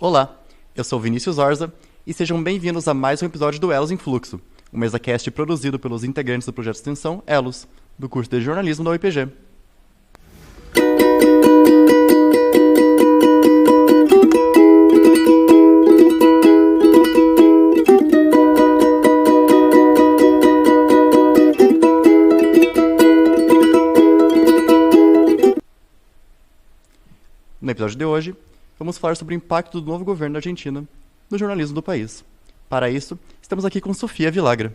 Olá, eu sou Vinícius Orza e sejam bem-vindos a mais um episódio do Elos em Fluxo, um mesacast produzido pelos integrantes do projeto de extensão Elos, do curso de jornalismo da UEPG. No episódio de hoje, vamos falar sobre o impacto do novo governo da Argentina no jornalismo do país. Para isso, estamos aqui com Sofia Villagra.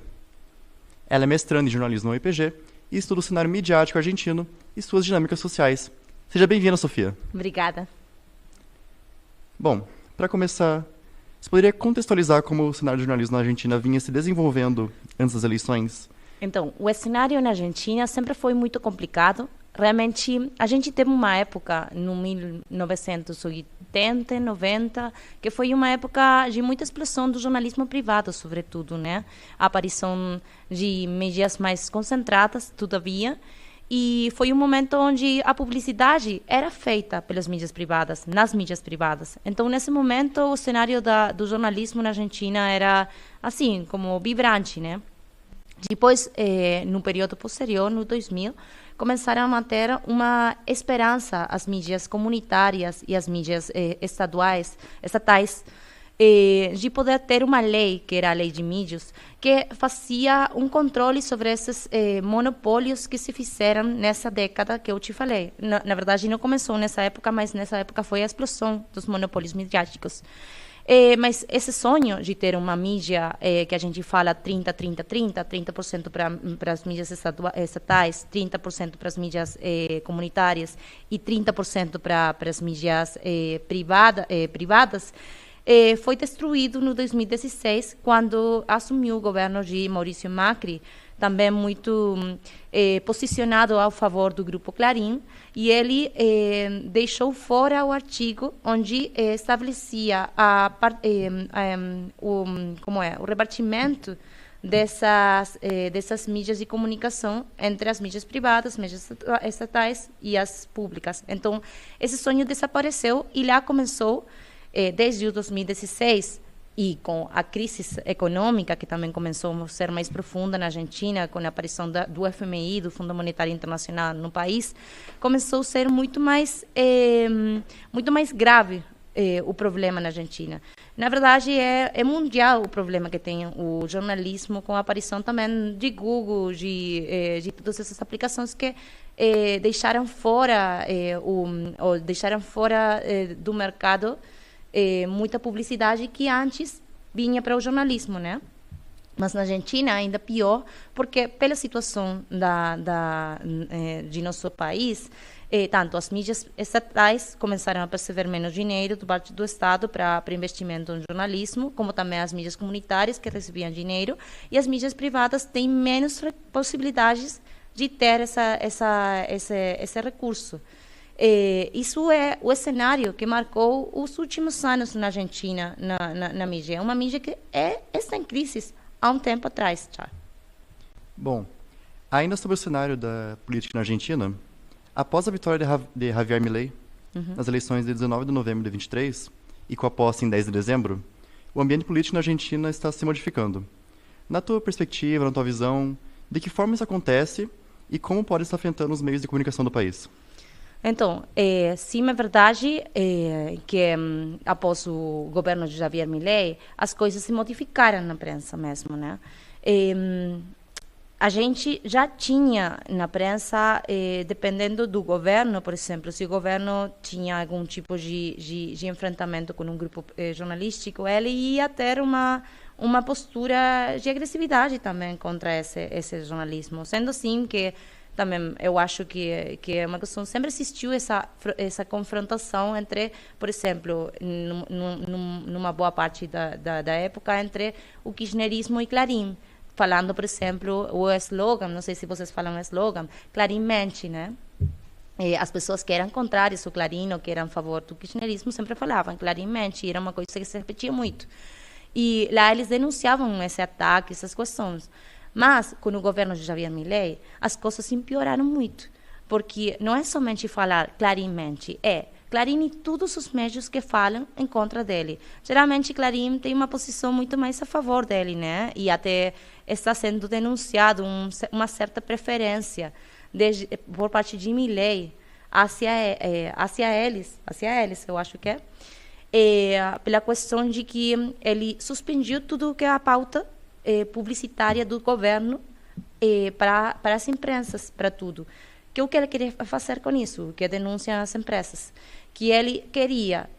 Ela é mestranda em jornalismo na UEPG e estuda o cenário midiático argentino e suas dinâmicas sociais. Seja bem-vinda, Sofia. Obrigada. Bom, para começar, você poderia contextualizar como o cenário de jornalismo na Argentina vinha se desenvolvendo antes das eleições? Então, o cenário na Argentina sempre foi muito complicado. Realmente, a gente teve uma época, no 1980, 90, que foi uma época de muita explosão do jornalismo privado, sobretudo, né? A aparição de mídias mais concentradas, todavia, e foi um momento onde a publicidade era feita pelas mídias privadas, nas mídias privadas. Então, nesse momento, o cenário do jornalismo na Argentina era, assim, como vibrante, né? Depois, no período posterior, no 2000, começaram a manter uma esperança as mídias comunitárias e as mídias estatais, de poder ter uma lei, que era a lei de mídias, que fazia um controle sobre esses monopólios que se fizeram nessa década que eu te falei. Na verdade, não começou nessa época, mas nessa época foi a explosão dos monopólios midiáticos. Mas esse sonho de ter uma mídia que a gente fala 30% para as mídias estatais, 30% para as mídias comunitárias e 30% para as mídias privadas, foi destruído no 2016, quando assumiu o governo de Maurício Macri, também muito posicionado ao favor do Grupo Clarim, e ele deixou fora o artigo onde estabelecia o repartimento dessas mídias de comunicação entre as mídias privadas, mídias estatais e as públicas. Então, esse sonho desapareceu e lá começou, desde o 2016, e com a crise econômica, que também começou a ser mais profunda na Argentina, com a aparição do FMI, do Fundo Monetário Internacional no país, começou a ser muito mais grave o problema na Argentina. Na verdade, é mundial o problema que tem o jornalismo, com a aparição também de Google, de todas essas aplicações que deixaram fora do mercado muita publicidade que antes vinha para o jornalismo, né? Mas na Argentina ainda pior, porque pela situação de nosso país, tanto as mídias estatais começaram a perceber menos dinheiro do parte do Estado para investimento no jornalismo, como também as mídias comunitárias que recebiam dinheiro, e as mídias privadas têm menos possibilidades de ter esse recurso. Isso é o cenário que marcou os últimos anos na Argentina, na mídia. É uma mídia que está em crise há um tempo atrás já. Bom, ainda sobre o cenário da política na Argentina, após a vitória de Javier Milei nas eleições de 19 de novembro de 2023 e com a posse em 10 de dezembro, o ambiente político na Argentina está se modificando. Na tua perspectiva, na tua visão, de que forma isso acontece e como pode estar afetando os meios de comunicação do país? Então, sim, é verdade que após o governo de Javier Milei, as coisas se modificaram na prensa mesmo, né? A gente já tinha na prensa, dependendo do governo, por exemplo, se o governo tinha algum tipo de enfrentamento com um grupo jornalístico, ele ia ter uma postura de agressividade também contra esse jornalismo, sendo assim que também eu acho que é uma questão, sempre existiu essa confrontação entre, por exemplo, numa boa parte da época, entre o kirchnerismo e Clarim, falando, por exemplo, o slogan, não sei se vocês falam o slogan, Clarim mente, né? As pessoas que eram contrárias ao Clarim ou que eram a favor do kirchnerismo sempre falavam Clarim mente, e era uma coisa que se repetia muito. E lá eles denunciavam esse ataque, essas questões. Mas, com o governo de Javier Milei, as coisas empeoraram muito. Porque não é somente falar Clarim mente, Clarín e todos os meios que falam em contra dele. Geralmente, Clarín tem uma posição muito mais a favor dele, né? E até está sendo denunciado uma certa preferência por parte de Milei hacia eles, eu acho que pela questão de que ele suspendiu tudo que é a pauta publicitária do governo para as imprensas, para tudo. Que o que ele queria fazer com isso? Que denuncia as empresas. Que ele queria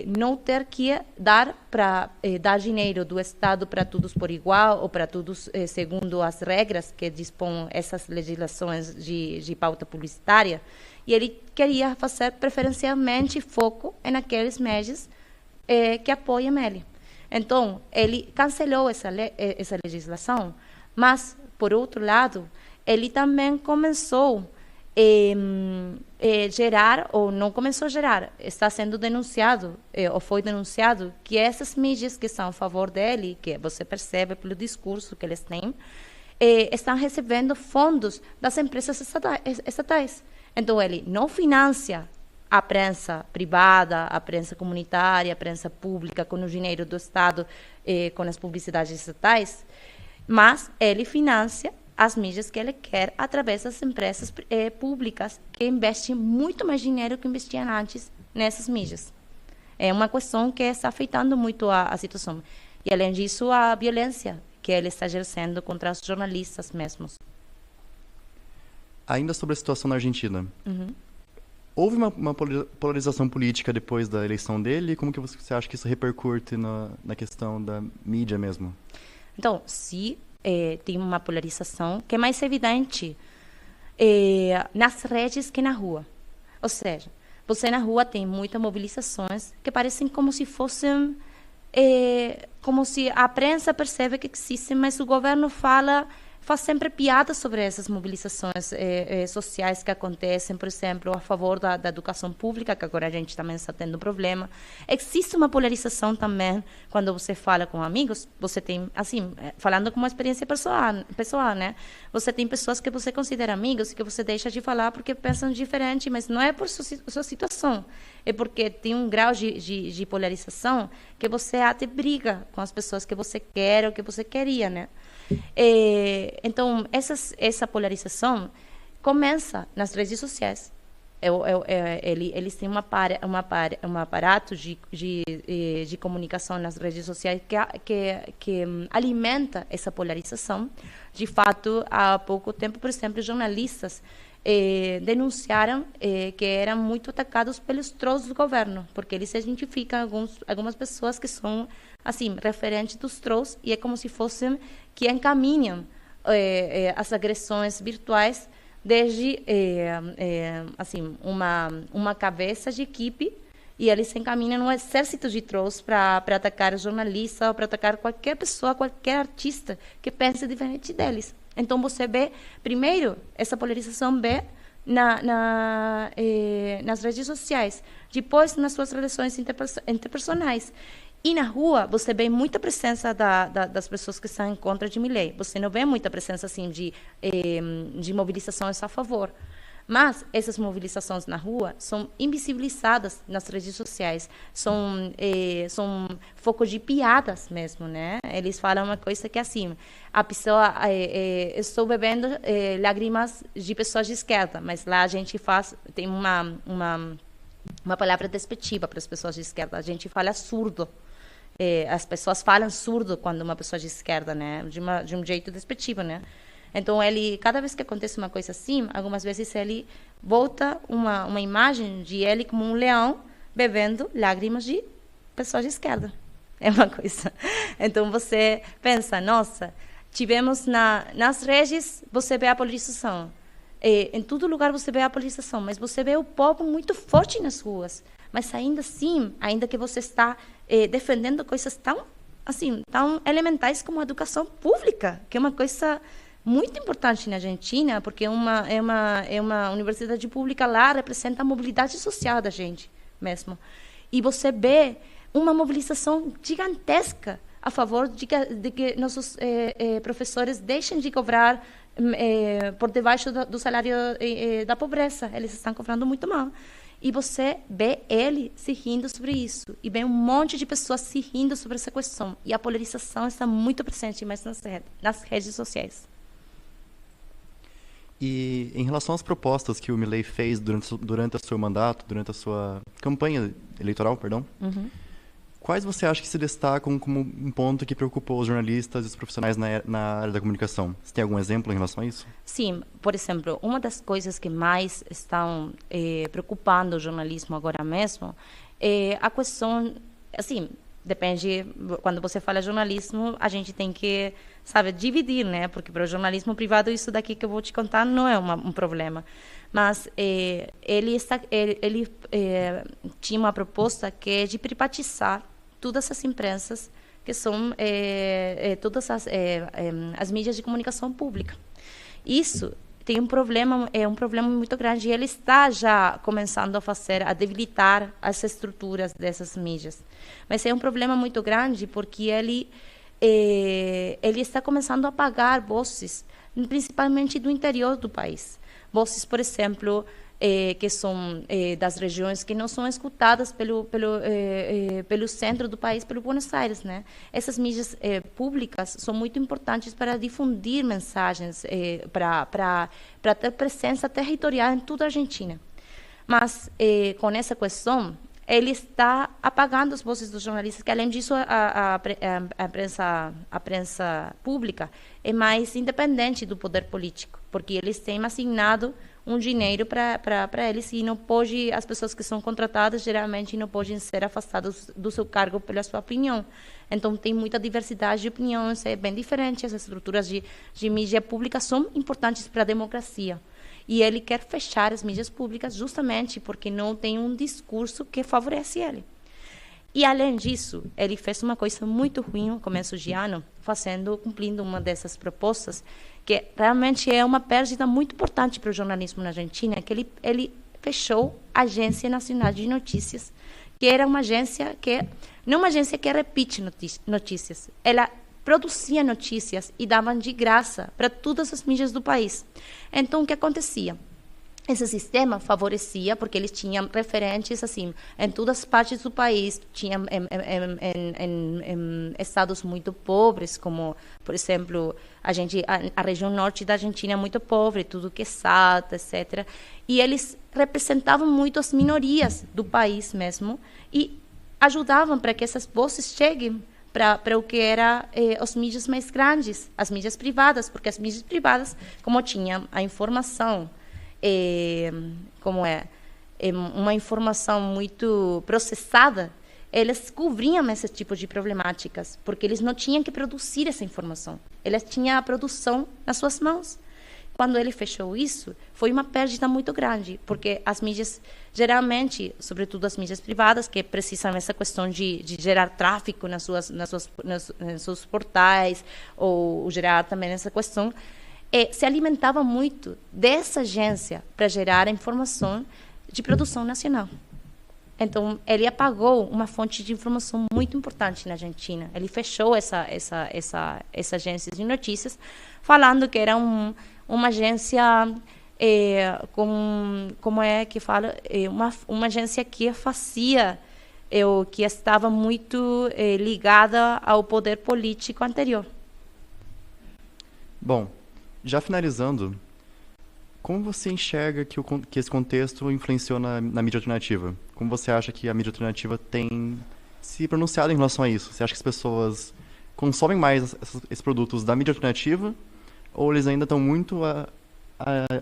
não ter que dar dinheiro do Estado para todos por igual ou para todos segundo as regras que dispõem essas legislações de pauta publicitária. E ele queria fazer preferencialmente foco naqueles meios que apoiam ele. Então, ele cancelou essa legislação, mas, por outro lado, ele também começou gerar, ou não começou a gerar, está sendo denunciado, ou foi denunciado, que essas mídias que são a favor dele, que você percebe pelo discurso que eles têm, estão recebendo fundos das empresas estatais. Então, ele não financia a prensa privada, a prensa comunitária, a prensa pública, com o dinheiro do Estado, com as publicidades estatais, mas ele financia as mídias que ele quer através das empresas públicas que investem muito mais dinheiro que investiam antes nessas mídias. É uma questão que está afetando muito a situação. E, além disso, a violência que ele está exercendo contra os jornalistas mesmos. Ainda sobre a situação na Argentina. Houve uma polarização política depois da eleição dele? Como que você acha que isso repercute na questão da mídia mesmo? Então, sim, tem uma polarização que é mais evidente nas redes que na rua. Ou seja, você na rua tem muitas mobilizações que parecem como se fossem... como se a prensa percebe que existem, mas o governo faz sempre piadas sobre essas mobilizações sociais que acontecem, por exemplo, a favor da educação pública, que agora a gente também está tendo problema. Existe uma polarização também quando você fala com amigos, você tem, assim, falando com uma experiência pessoal, né? Você tem pessoas que você considera amigos e que você deixa de falar porque pensam diferente, mas não é por sua situação, é porque tem um grau de polarização que você até briga com as pessoas que você quer ou que você queria, né? Então, essa polarização começa nas redes sociais. Eles têm um aparato de comunicação nas redes sociais que alimenta essa polarização. De fato, há pouco tempo, por exemplo, jornalistas denunciaram que eram muito atacados pelos trolls do governo, porque eles identificam algumas pessoas que são assim referentes dos trolls e é como se fossem que encaminham as agressões virtuais desde assim uma cabeça de equipe, e eles encaminham um exército de trolls para atacar jornalistas ou para atacar qualquer pessoa, qualquer artista que pense diferente deles. Então você vê, primeiro, essa polarização nas redes sociais, depois nas suas relações interpersonais. E na rua, você vê muita presença das pessoas que estão em contra de Milei. Você não vê muita presença assim, de mobilizações a favor. Mas essas mobilizações na rua são invisibilizadas nas redes sociais. São foco de piadas mesmo, né? Eles falam uma coisa que é assim, a pessoa... estou bebendo lágrimas de pessoas de esquerda, mas lá a gente tem uma palavra despectiva para as pessoas de esquerda. A gente fala surdo. As pessoas falam surdo quando uma pessoa de esquerda, né? De um jeito despectivo, né? Então, cada vez que acontece uma coisa assim, algumas vezes ele volta uma imagem de ele como um leão bebendo lágrimas de pessoas de esquerda. É uma coisa. Então, você pensa, nossa, tivemos nas redes, você vê a polarização. Em todo lugar você vê a polarização, mas você vê o povo muito forte nas ruas. Mas ainda assim, ainda que você está defendendo coisas tão elementais como a educação pública, que é uma coisa muito importante na Argentina, porque é uma universidade pública lá, representa a mobilidade social da gente mesmo. E você vê uma mobilização gigantesca a favor de que nossos professores deixem de cobrar por debaixo do salário da pobreza. Eles estão cobrando muito mal. e você vê ele se rindo sobre isso, e vê um monte de pessoas se rindo sobre essa questão, e a polarização está muito presente mais nas redes sociais. E em relação às propostas que o Milei fez durante o seu mandato, durante a sua campanha eleitoral, perdão, quais você acha que se destacam como um ponto que preocupou os jornalistas e os profissionais na área da comunicação? Você tem algum exemplo em relação a isso? Sim, por exemplo, uma das coisas que mais estão preocupando o jornalismo agora mesmo é a questão, assim, depende, quando você fala jornalismo, a gente tem que, sabe, dividir, né? Porque para o jornalismo privado isso daqui que eu vou te contar não é um problema. Mas ele tinha uma proposta que é de privatizar todas as imprensas, que são todas as mídias de comunicação pública. Isso tem um problema muito grande, e ele está já começando a debilitar as estruturas dessas mídias. Mas é um problema muito grande porque ele está começando a apagar vozes, principalmente do interior do país. Vozes, por exemplo, que são das regiões que não são escutadas pelo centro do país, pelo Buenos Aires, né? Essas mídias públicas são muito importantes para difundir mensagens, para ter presença territorial em toda a Argentina. Mas, com essa questão, ele está apagando as vozes dos jornalistas, que, além disso, a prensa pública é mais independente do poder político, porque eles têm assignado um dinheiro para eles, e não pode, as pessoas que são contratadas geralmente não podem ser afastadas do seu cargo pela sua opinião. Então tem muita diversidade de opiniões, é bem diferente. As estruturas de mídia pública são importantes para a democracia, e ele quer fechar as mídias públicas justamente porque não tem um discurso que favorece ele. E, além disso, ele fez uma coisa muito ruim no começo de ano, cumprindo uma dessas propostas, que realmente é uma perda muito importante para o jornalismo na Argentina, que ele fechou a Agência Nacional de Notícias, que era uma agência não uma agência que repite notícias, ela produzia notícias e dava de graça para todas as mídias do país. Então, o que acontecia? Esse sistema favorecia, porque eles tinham referentes assim em todas as partes do país, tinham em estados muito pobres, como, por exemplo, a região norte da Argentina é muito pobre, tudo que é Salta, etc. E eles representavam muito as minorias do país mesmo, e ajudavam para que essas vozes cheguem para o que era os mídias mais grandes, as mídias privadas, porque as mídias privadas, como tinham a informação, uma informação muito processada, eles cobriam esse tipo de problemáticas, porque eles não tinham que produzir essa informação, eles tinham a produção nas suas mãos. Quando ele fechou isso, foi uma perda muito grande, porque as mídias, geralmente, sobretudo as mídias privadas, que precisam dessa questão de gerar tráfego nos seus portais, ou gerar também essa questão, se alimentava muito dessa agência para gerar a informação de produção nacional. Então, ele apagou uma fonte de informação muito importante na Argentina. Ele fechou essa agência de notícias, falando que era uma agência, como é que fala, uma agência que fazia, que estava muito ligada ao poder político anterior. Bom, já finalizando, como você enxerga que esse contexto influenciou na mídia alternativa? Como você acha que a mídia alternativa tem se pronunciado em relação a isso? Você acha que as pessoas consomem mais esses produtos da mídia alternativa, ou eles ainda estão muito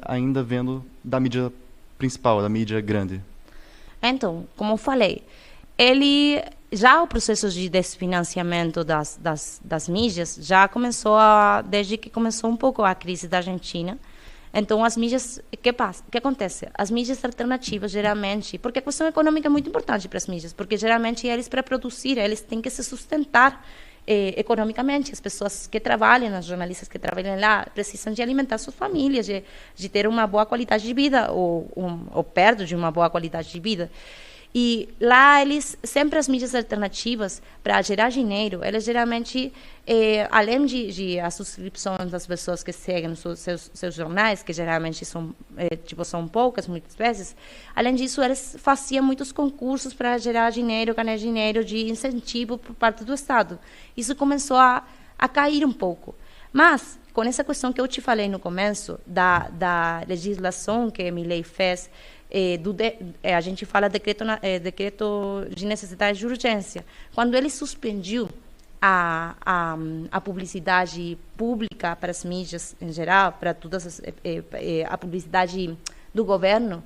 ainda vendo da mídia principal, da mídia grande? Então, como eu falei, o processo de desfinanciamento das mídias já começou desde que começou um pouco a crise da Argentina. Então, as mídias, o que acontece? As mídias alternativas, geralmente, porque a questão econômica é muito importante para as mídias, porque geralmente para produzir, eles têm que se sustentar economicamente. As pessoas que trabalham, os jornalistas que trabalham lá, precisam de alimentar suas famílias, de ter uma boa qualidade de vida, ou perto de uma boa qualidade de vida. E lá eles, sempre as mídias alternativas, para gerar dinheiro, elas geralmente, além de a subscrição das pessoas que seguem seus jornais, que geralmente são, são poucas, muitas vezes, além disso, eles faziam muitos concursos para gerar dinheiro, ganhar dinheiro de incentivo por parte do Estado. Isso começou a cair um pouco. Mas, com essa questão que eu te falei no começo, da legislação que Milei fez, a gente fala decreto de necessidade de urgência. Quando ele suspendiu a publicidade pública para as mídias em geral, para todas a publicidade do governo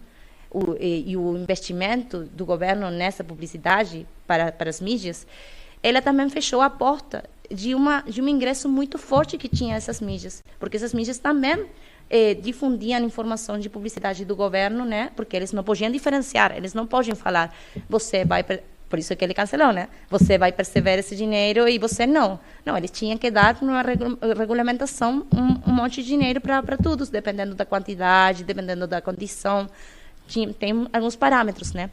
e o investimento do governo nessa publicidade para as mídias, ela também fechou a porta de um ingresso muito forte que tinha essas mídias, porque essas mídias também difundiam informação de publicidade do governo, né? Porque eles não podiam diferenciar, eles não podiam falar, você vai, por isso que ele cancelou, né? Você vai perceber esse dinheiro e você não. Não, eles tinham que dar numa regulamentação um monte de dinheiro para todos, dependendo da quantidade, dependendo da condição. Tem alguns parâmetros, né?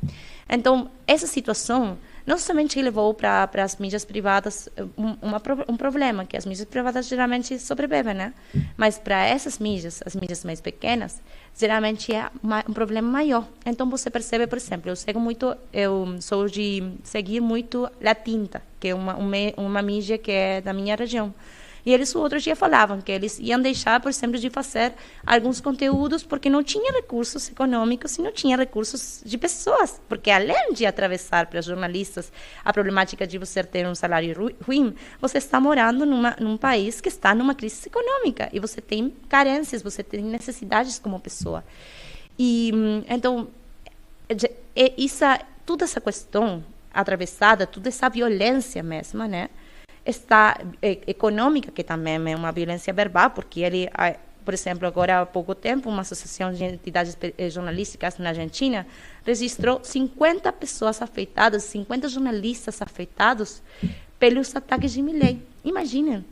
Então, essa situação não somente levou para as mídias privadas um problema, que as mídias privadas geralmente sobrevivem, né? Mas para essas mídias, as mídias mais pequenas, geralmente é um problema maior. Então você percebe, por exemplo, eu sou de seguir muito La Tinta, que é uma mídia que é da minha região. E eles, o outro dia, falavam que eles iam deixar, por exemplo, de fazer alguns conteúdos porque não tinha recursos econômicos e não tinha recursos de pessoas. Porque, além de atravessar para jornalistas a problemática de você ter um salário ruim, você está morando num país que está numa crise econômica e você tem carências, você tem necessidades como pessoa. E, então, toda essa questão atravessada, toda essa violência mesma, né? Está econômica, que também é uma violência verbal, porque por exemplo, agora há pouco tempo, uma associação de entidades jornalísticas na Argentina registrou 50 pessoas afetadas, 50 jornalistas afetados pelos ataques de Milei. Imaginem,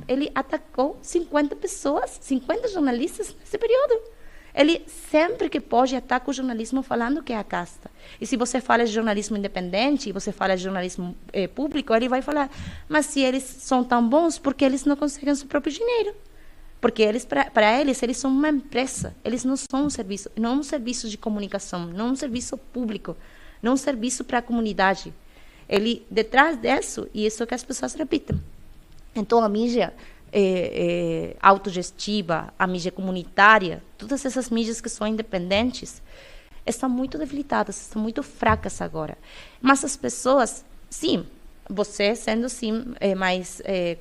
ele atacou 50 pessoas, 50 jornalistas nesse período. Ele, sempre que pode, ataca o jornalismo falando que é a casta. E se você fala de jornalismo independente, e você fala de jornalismo público, ele vai falar, mas se eles são tão bons, por que eles não conseguem o seu próprio dinheiro? Porque para eles são uma empresa. Eles não são um serviço, não um serviço de comunicação, não um serviço público, não um serviço para a comunidade. Detrás disso, e isso é que as pessoas repitem. Então, a mídia autogestiva, a mídia comunitária, todas essas mídias que são independentes, estão muito debilitadas, estão muito fracas agora. Mas as pessoas, sim, você sendo sim,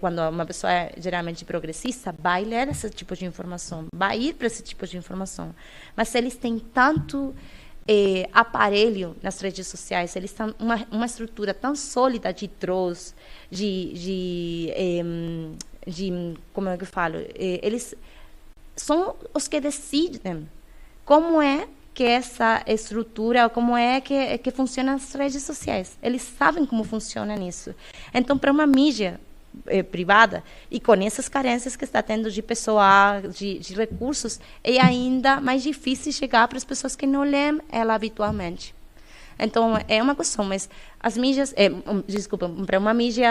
quando uma pessoa é geralmente progressista, vai ler esse tipo de informação, vai ir para esse tipo de informação. Mas eles têm tanto aparelho nas redes sociais, eles têm uma estrutura tão sólida de trolls, como é que eu falo? Eles são os que decidem como é que essa estrutura, como é que funciona as redes sociais. Eles sabem como funciona isso. Então, para uma mídia privada, e com essas carências que está tendo de pessoal, de recursos, é ainda mais difícil chegar para as pessoas que não leem ela habitualmente. Então, é uma questão, mas as mídias, para uma mídia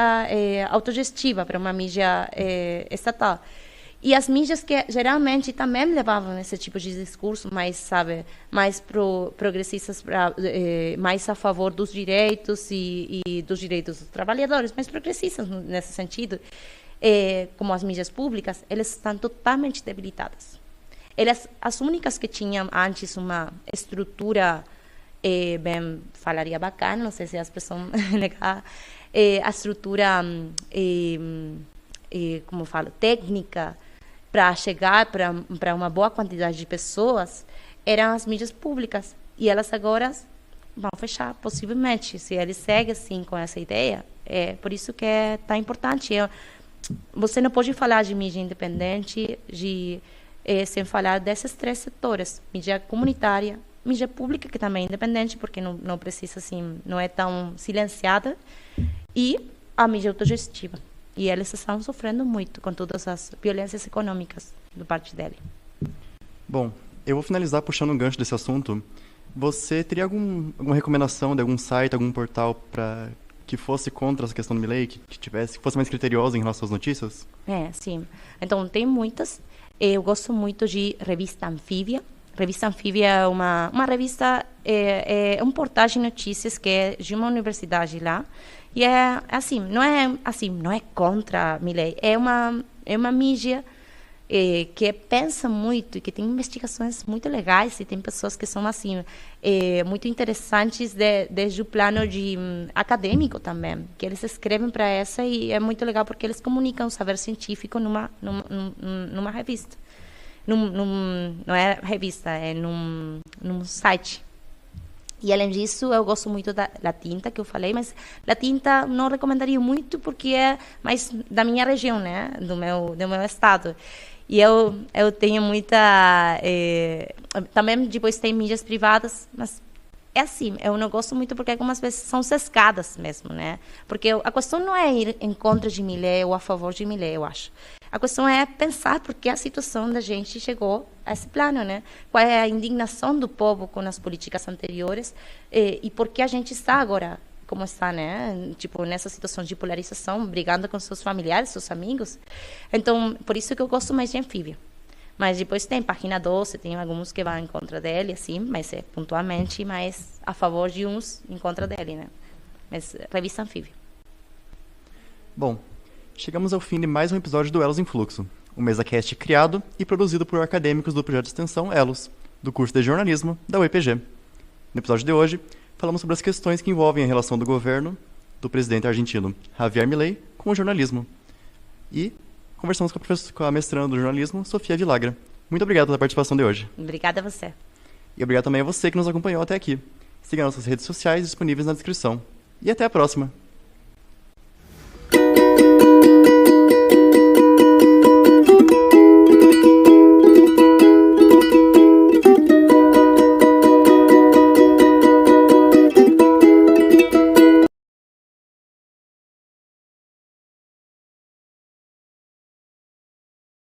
autogestiva, para uma mídia estatal. E as mídias que geralmente também levavam esse tipo de discurso, mais progressistas, mais a favor dos direitos e dos direitos dos trabalhadores, mais progressistas nesse sentido, como as mídias públicas, elas estão totalmente debilitadas. As únicas que tinham antes uma estrutura bem, falaria bacana, não sei se a expressão legal, a estrutura, como falo, técnica, para chegar para uma boa quantidade de pessoas, eram as mídias públicas. E elas agora vão fechar, possivelmente, se eles seguem assim com essa ideia. É por isso que é tão importante. Você não pode falar de mídia independente sem falar desses três setores: mídia comunitária, mídia pública, que também é independente, porque não precisa, assim, não é tão silenciada, e a mídia autogestiva. E eles estão sofrendo muito com todas as violências econômicas do parte dele. Bom, eu vou finalizar puxando um gancho desse assunto, Você teria alguma recomendação de algum site, algum portal para que fosse contra essa questão do Milei, que fosse mais criterioso em relação às notícias? Sim. Então, tem muitas. Eu gosto muito de Revista Anfíbia. Revista Anfíbia é uma revista, é um portal de notícias que é de uma universidade lá. E é assim, não é contra Milei, é uma mídia que pensa muito e que tem investigações muito legais e tem pessoas que são assim muito interessantes desde o plano de acadêmico também, que eles escrevem para essa e é muito legal porque eles comunicam o saber científico numa revista. Não é revista, é num site. E além disso, eu gosto muito da Tinta, que eu falei, mas a Tinta não recomendaria muito porque é mais da minha região, né? Do meu estado. E eu tenho muita... também depois tem mídias privadas, mas é assim, eu não gosto muito porque algumas vezes são sesgadas mesmo, né? Porque a questão não é ir em contra de Milei ou a favor de Milei, eu acho. A questão é pensar por que a situação da gente chegou a esse plano, né? Qual é a indignação do povo com as políticas anteriores e por que a gente está agora como está, né? Tipo, nessa situação de polarização, brigando com seus familiares, seus amigos. Então, por isso que eu gosto mais de Anfíbia. Mas depois tem Página 12, tem alguns que vão em contra dele, assim, mas é pontualmente mais a favor de uns em contra dele, né? Mas Revista Anfíbia. Bom, chegamos ao fim de mais um episódio do Elos em Fluxo, um MesaCast criado e produzido por acadêmicos do projeto de extensão Elos, do curso de jornalismo da UEPG. No episódio de hoje, falamos sobre as questões que envolvem a relação do governo do presidente argentino Javier Milei com o jornalismo. E conversamos com a mestranda do jornalismo, Sofia Villagra. Muito obrigado pela participação de hoje. Obrigada a você. E obrigado também a você que nos acompanhou até aqui. Siga nossas redes sociais disponíveis na descrição. E até a próxima!